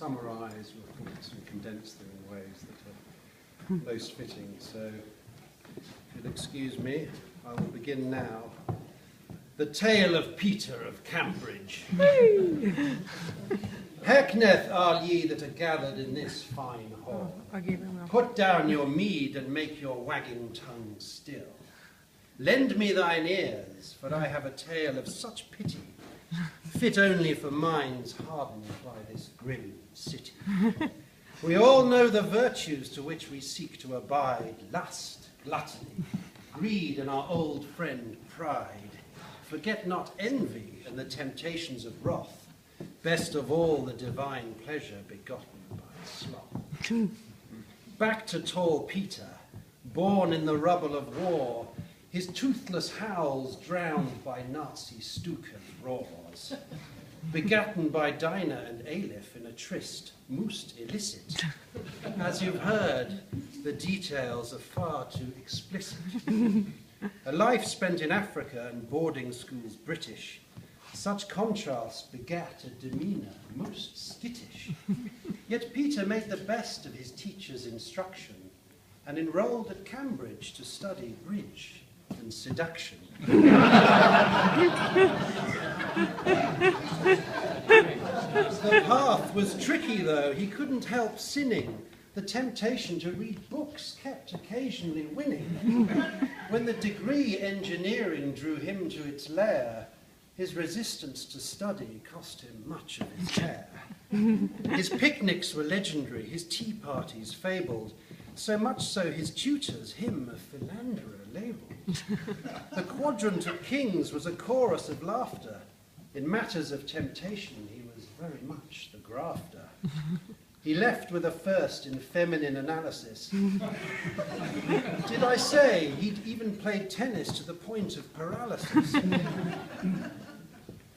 summarise your thoughts and condense them in ways that are most fitting. So, if you'll excuse me, I will begin now. The Tale of Peter of Cambridge. Heckneth are ye that are gathered in this fine hall. Put down your mead and make your wagging tongue still. Lend me thine ears, for I have a tale of such pity, fit only for minds hardened by this grim city. We all know the virtues to which we seek to abide: lust, gluttony, greed, and our old friend pride. Forget not envy and the temptations of wrath, best of all the divine pleasure begotten by sloth. Back to tall Peter, born in the rubble of war, his toothless howls drowned by Nazi Stuka's roars. Begotten by Dinah and Aleph in a tryst, most illicit. As you've heard, the details are far too explicit. A life spent in Africa and boarding schools British, such contrast begat a demeanour most skittish. Yet Peter made the best of his teacher's instruction and enrolled at Cambridge to study bridge and seduction. The path was tricky, though. He couldn't help sinning. The temptation to read books kept occasionally winning. When the degree engineering drew him to its lair, his resistance to study cost him much of his hair. His picnics were legendary, his tea parties fabled, so much so his tutors him a philanderer labelled. The Quadrant of Kings was a chorus of laughter. In matters of temptation, he was very much the grafter. He left with a first in feminine analysis. Did I say he'd even played tennis to the point of paralysis?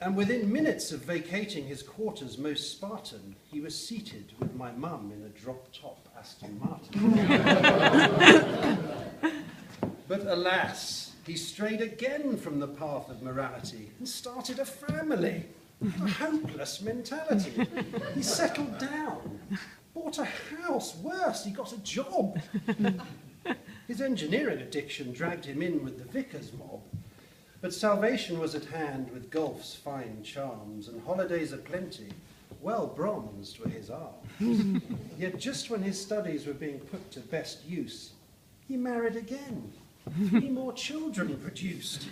And within minutes of vacating his quarters most Spartan, he was seated with my mum in a drop-top Aston Martin. But alas, he strayed again from the path of morality and started a family. A hopeless mentality. He settled down, bought a house, worse, he got a job. His engineering addiction dragged him in with the vicar's mob, but salvation was at hand with golf's fine charms, and holidays aplenty, well bronzed were his arms. Yet just when his studies were being put to best use, he married again. 3 more children produced.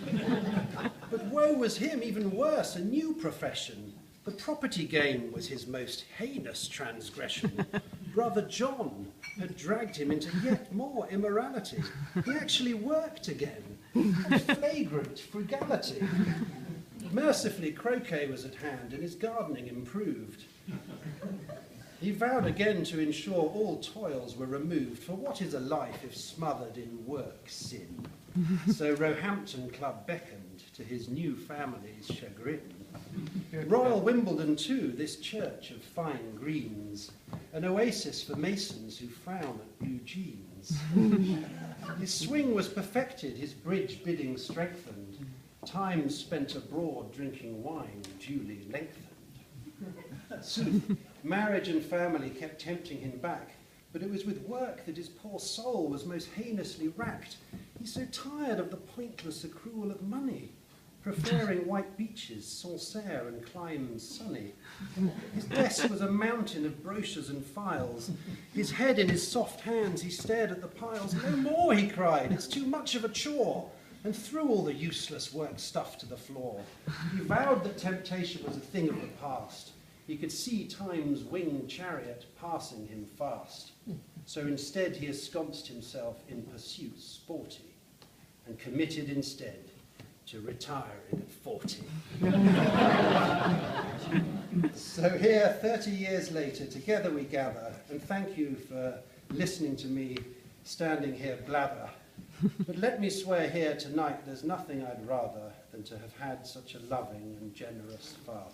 But woe was him, even worse, a new profession. The property game was his most heinous transgression. Brother John had dragged him into yet more immorality. He actually worked again, a flagrant frugality. Mercifully, croquet was at hand and his gardening improved. He vowed again to ensure all toils were removed, for what is a life if smothered in work sin? So Roehampton Club beckoned to his new family's chagrin. Royal Wimbledon too, this church of fine greens, an oasis for masons who frown at blue jeans. His swing was perfected, his bridge bidding strengthened, time spent abroad drinking wine duly lengthened. Sooth, marriage and family kept tempting him back, but it was with work that his poor soul was most heinously racked. He's so tired of the pointless accrual of money, preferring white beaches, Sancerre, and climes sunny. His desk was a mountain of brochures and files. His head in his soft hands, he stared at the piles. No more, he cried, it's too much of a chore, and threw all the useless work stuff to the floor. He vowed that temptation was a thing of the past. He could see time's winged chariot passing him fast. So instead he ensconced himself in pursuits sporty, and committed instead to retiring at 40. So here, 30 years later, together we gather, and thank you for listening to me standing here blabber. But let me swear here tonight there's nothing I'd rather than to have had such a loving and generous father.